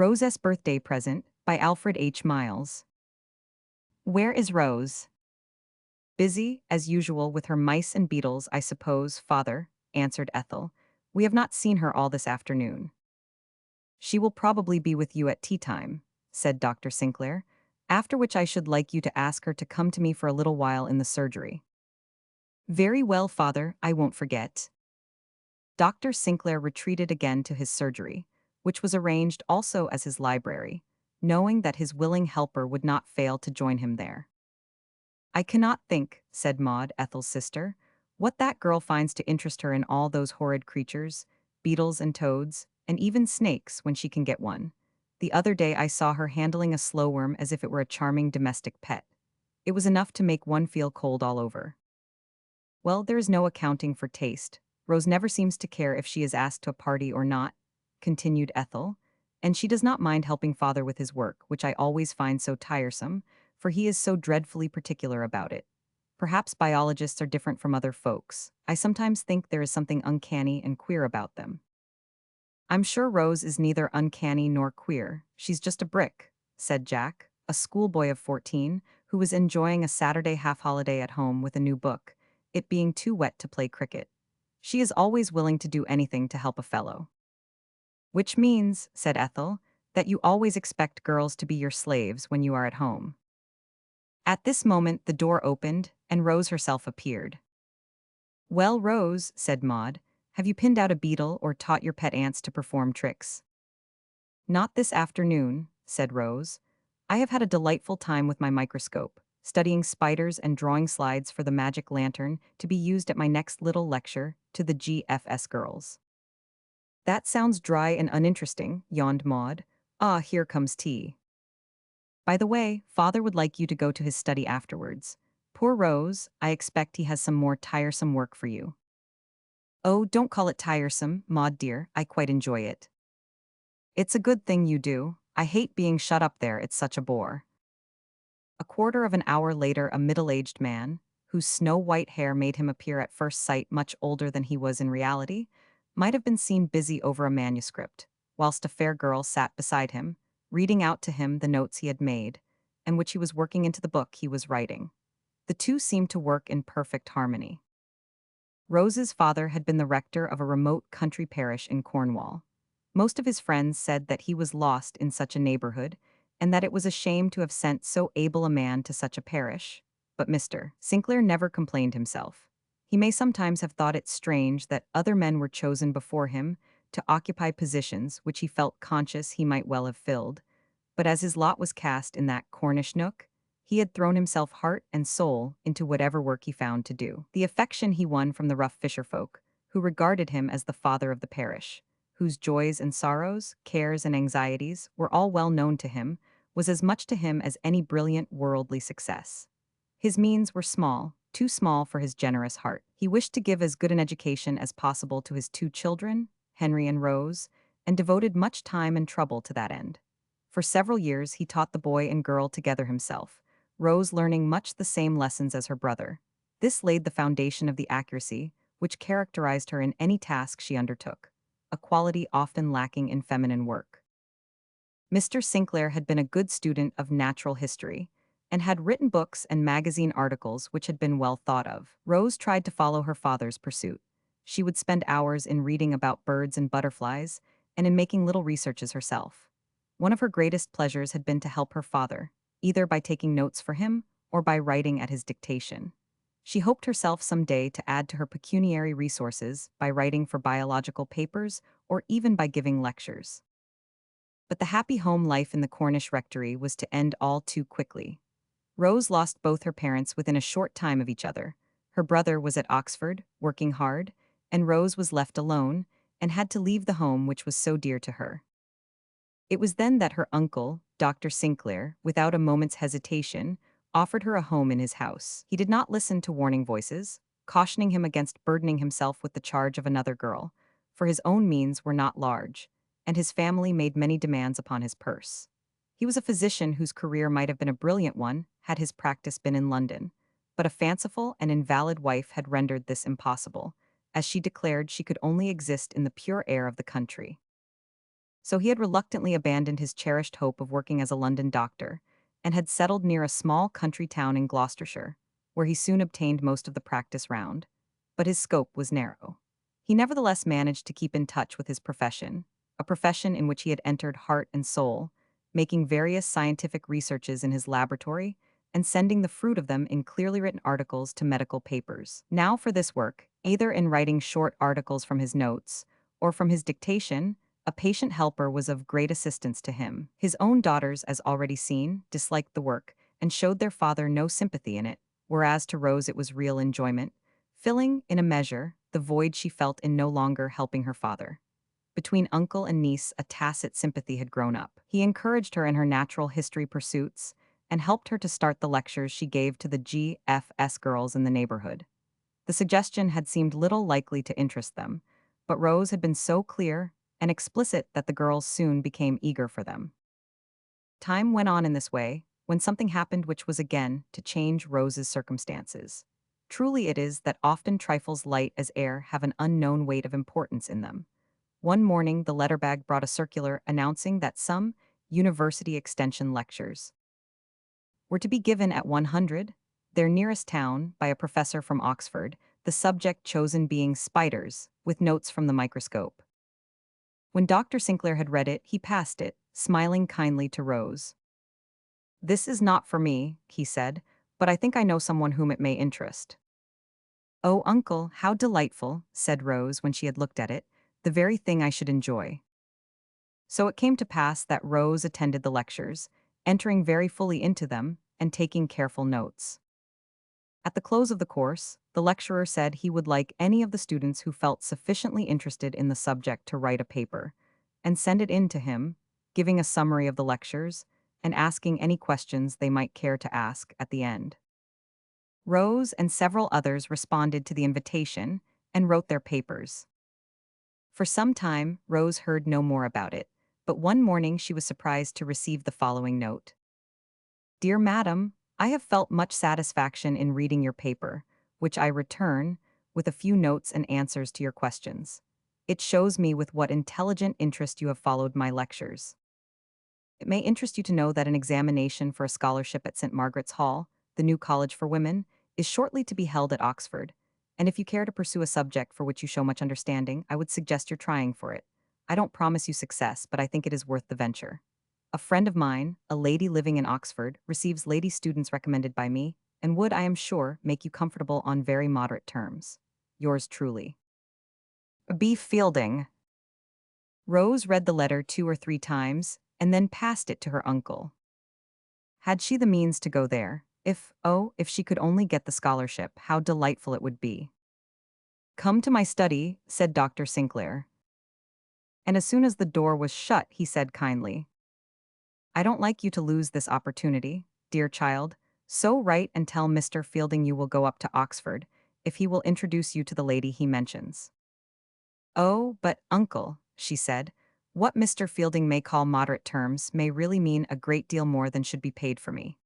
Rose's Birthday Present by Alfred H. Miles. Where is Rose? Busy, as usual, with her mice and beetles, I suppose, father, answered Ethel. We have not seen her all this afternoon. She will probably be with you at tea time, said Dr. Sinclair, after which I should like you to ask her to come to me for a little while in the surgery. Very well, father, I won't forget. Dr. Sinclair retreated again to his surgery, which was arranged also as his library, knowing that his willing helper would not fail to join him there. I cannot think, said Maud, Ethel's sister, what that girl finds to interest her in all those horrid creatures, beetles and toads, and even snakes when she can get one. The other day I saw her handling a slowworm as if it were a charming domestic pet. It was enough to make one feel cold all over. Well, there is no accounting for taste. Rose never seems to care if she is asked to a party or not, continued Ethel, and she does not mind helping father with his work, which I always find so tiresome, for he is so dreadfully particular about it. Perhaps biologists are different from other folks. I sometimes think there is something uncanny and queer about them. I'm sure Rose is neither uncanny nor queer. She's just a brick, said Jack, a schoolboy of 14, who was enjoying a Saturday half-holiday at home with a new book, it being too wet to play cricket. She is always willing to do anything to help a fellow. Which means, said Ethel, that you always expect girls to be your slaves when you are at home. At this moment the door opened, and Rose herself appeared. Well, Rose, said Maud, have you pinned out a beetle or taught your pet ants to perform tricks? Not this afternoon, said Rose. I have had a delightful time with my microscope, studying spiders and drawing slides for the magic lantern to be used at my next little lecture to the GFS girls. That sounds dry and uninteresting, yawned Maud. Ah, here comes tea. By the way, father would like you to go to his study afterwards. Poor Rose, I expect he has some more tiresome work for you. Oh, don't call it tiresome, Maud dear, I quite enjoy it. It's a good thing you do. I hate being shut up there, it's such a bore. A quarter of an hour later, a middle-aged man, whose snow-white hair made him appear at first sight much older than he was in reality, might have been seen busy over a manuscript, whilst a fair girl sat beside him, reading out to him the notes he had made, and which he was working into the book he was writing. The two seemed to work in perfect harmony. Rose's father had been the rector of a remote country parish in Cornwall. Most of his friends said that he was lost in such a neighborhood, and that it was a shame to have sent so able a man to such a parish. But Mr. Sinclair never complained himself. He may sometimes have thought it strange that other men were chosen before him to occupy positions which he felt conscious he might well have filled, but as his lot was cast in that Cornish nook, he had thrown himself heart and soul into whatever work he found to do. The affection he won from the rough fisherfolk, who regarded him as the father of the parish, whose joys and sorrows, cares and anxieties were all well known to him, was as much to him as any brilliant worldly success. His means were small, too small for his generous heart. He wished to give as good an education as possible to his two children, Henry and Rose, and devoted much time and trouble to that end. For several years he taught the boy and girl together himself, Rose learning much the same lessons as her brother. This laid the foundation of the accuracy which characterized her in any task she undertook, a quality often lacking in feminine work. Mr. Sinclair had been a good student of natural history, and had written books and magazine articles which had been well thought of. Rose tried to follow her father's pursuit. She would spend hours in reading about birds and butterflies, and in making little researches herself. One of her greatest pleasures had been to help her father, either by taking notes for him or by writing at his dictation. She hoped herself some day to add to her pecuniary resources by writing for biological papers or even by giving lectures. But the happy home life in the Cornish rectory was to end all too quickly. Rose lost both her parents within a short time of each other. Her brother was at Oxford, working hard, and Rose was left alone and had to leave the home which was so dear to her. It was then that her uncle, Dr. Sinclair, without a moment's hesitation, offered her a home in his house. He did not listen to warning voices, cautioning him against burdening himself with the charge of another girl, for his own means were not large, and his family made many demands upon his purse. He was a physician whose career might have been a brilliant one had his practice been in London, but a fanciful and invalid wife had rendered this impossible, as she declared she could only exist in the pure air of the country. So he had reluctantly abandoned his cherished hope of working as a London doctor and had settled near a small country town in Gloucestershire, where he soon obtained most of the practice round. But his scope was narrow. He nevertheless managed to keep in touch with his profession, a profession in which he had entered heart and soul, making various scientific researches in his laboratory and sending the fruit of them in clearly written articles to medical papers. Now for this work, either in writing short articles from his notes or from his dictation, a patient helper was of great assistance to him. His own daughters, as already seen, disliked the work and showed their father no sympathy in it, whereas to Rose it was real enjoyment, filling, in a measure, the void she felt in no longer helping her father. Between uncle and niece, a tacit sympathy had grown up. He encouraged her in her natural history pursuits and helped her to start the lectures she gave to the GFS girls in the neighborhood. The suggestion had seemed little likely to interest them, but Rose had been so clear and explicit that the girls soon became eager for them. Time went on in this way, when something happened which was again to change Rose's circumstances. Truly it is that often trifles light as air have an unknown weight of importance in them. One morning the letter bag brought a circular announcing that some university extension lectures were to be given at 100, their nearest town, by a professor from Oxford, the subject chosen being spiders, with notes from the microscope. When Dr. Sinclair had read it, he passed it, smiling kindly to Rose. "This is not for me," he said, "but I think I know someone whom it may interest." "Oh, uncle, how delightful," said Rose when she had looked at it, "the very thing I should enjoy." So it came to pass that Rose attended the lectures, entering very fully into them and taking careful notes. At the close of the course, the lecturer said he would like any of the students who felt sufficiently interested in the subject to write a paper and send it in to him, giving a summary of the lectures and asking any questions they might care to ask at the end. Rose and several others responded to the invitation and wrote their papers. For some time, Rose heard no more about it, but one morning she was surprised to receive the following note. "Dear Madam, I have felt much satisfaction in reading your paper, which I return, with a few notes and answers to your questions. It shows me with what intelligent interest you have followed my lectures. It may interest you to know that an examination for a scholarship at St. Margaret's Hall, the new college for women, is shortly to be held at Oxford, and if you care to pursue a subject for which you show much understanding, I would suggest your trying for it. I don't promise you success, but I think it is worth the venture. A friend of mine, a lady living in Oxford, receives lady students recommended by me, and would, I am sure, make you comfortable on very moderate terms. Yours truly, B. Fielding." Rose read the letter 2 or 3 times, and then passed it to her uncle. Had she the means to go there? If she could only get the scholarship, how delightful it would be. "Come to my study," said Dr. Sinclair. And as soon as the door was shut, he said kindly, "I don't like you to lose this opportunity, dear child, so write and tell Mr. Fielding you will go up to Oxford, if he will introduce you to the lady he mentions." "Oh, but, uncle," she said, "what Mr. Fielding may call moderate terms may really mean a great deal more than should be paid for me."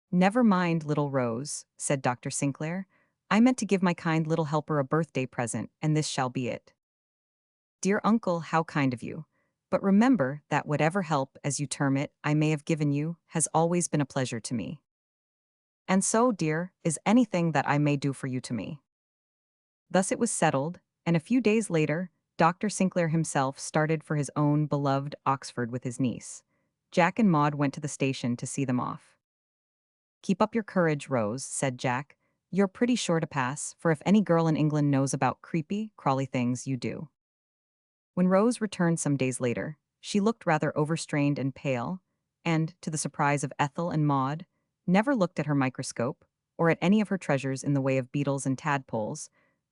"Never mind, little Rose," said Dr. Sinclair. "I meant to give my kind little helper a birthday present, and this shall be it." "Dear uncle, how kind of you. But remember that whatever help, as you term it, I may have given you, has always been a pleasure to me. And so, dear, is anything that I may do for you to me." Thus it was settled, and a few days later, Dr. Sinclair himself started for his own beloved Oxford with his niece. Jack and Maud went to the station to see them off. "Keep up your courage, Rose," said Jack. "You're pretty sure to pass, for if any girl in England knows about creepy, crawly things, you do." When Rose returned some days later, she looked rather overstrained and pale, and, to the surprise of Ethel and Maud, never looked at her microscope, or at any of her treasures in the way of beetles and tadpoles,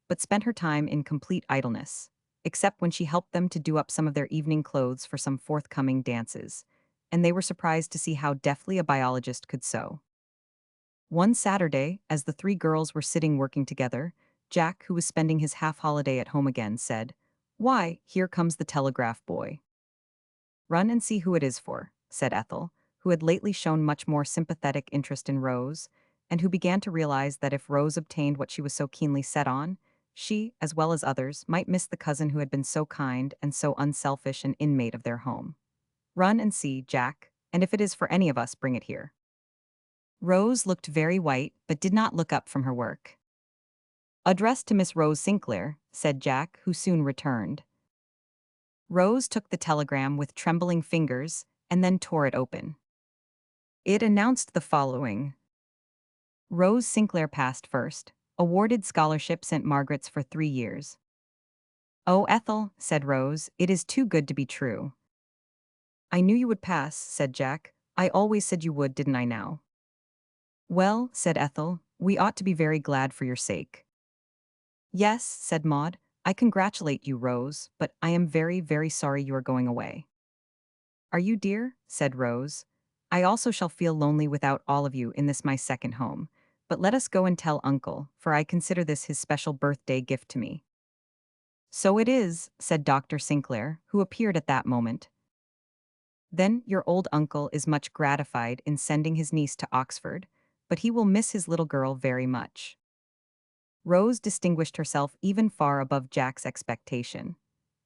but spent her time in complete idleness, except when she helped them to do up some of their evening clothes for some forthcoming dances, and they were surprised to see how deftly a biologist could sew. One Saturday, as the 3 girls were sitting working together, Jack, who was spending his half-holiday at home again, said, "Why, here comes the telegraph boy." "Run and see who it is for," said Ethel, who had lately shown much more sympathetic interest in Rose, and who began to realize that if Rose obtained what she was so keenly set on, She, as well as others, might miss the cousin who had been so kind and so unselfish an inmate of their home. Run and see, Jack, and if it is for any of us, bring it here. Rose looked very white, but did not look up from her work. Addressed to Miss Rose Sinclair, said Jack, who soon returned. Rose took the telegram with trembling fingers and then tore it open. It announced the following. Rose Sinclair passed first. Awarded scholarship St. Margaret's for 3 years. Oh, Ethel, said Rose, it is too good to be true. I knew you would pass, said Jack. I always said you would, didn't I now? Well, said Ethel, we ought to be very glad for your sake. Yes, said Maud, I congratulate you, Rose, but I am very, very sorry you are going away. Are you, dear? Said Rose. I also shall feel lonely without all of you in this my second home. But let us go and tell Uncle, for I consider this his special birthday gift to me. So it is, said Dr. Sinclair, who appeared at that moment. Then your old uncle is much gratified in sending his niece to Oxford, but he will miss his little girl very much. Rose distinguished herself even far above Jack's expectation.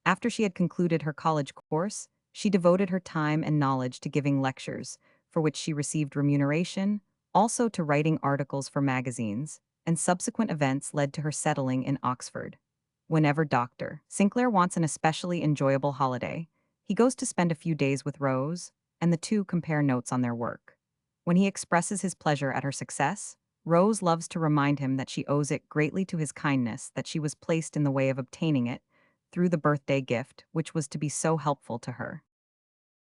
After she had concluded her college course, she devoted her time and knowledge to giving lectures, for which she received remuneration, also to writing articles for magazines, and subsequent events led to her settling in Oxford. Whenever Dr. Sinclair wants an especially enjoyable holiday, he goes to spend a few days with Rose, and the two compare notes on their work. When he expresses his pleasure at her success, Rose loves to remind him that she owes it greatly to his kindness that she was placed in the way of obtaining it, through the birthday gift which was to be so helpful to her.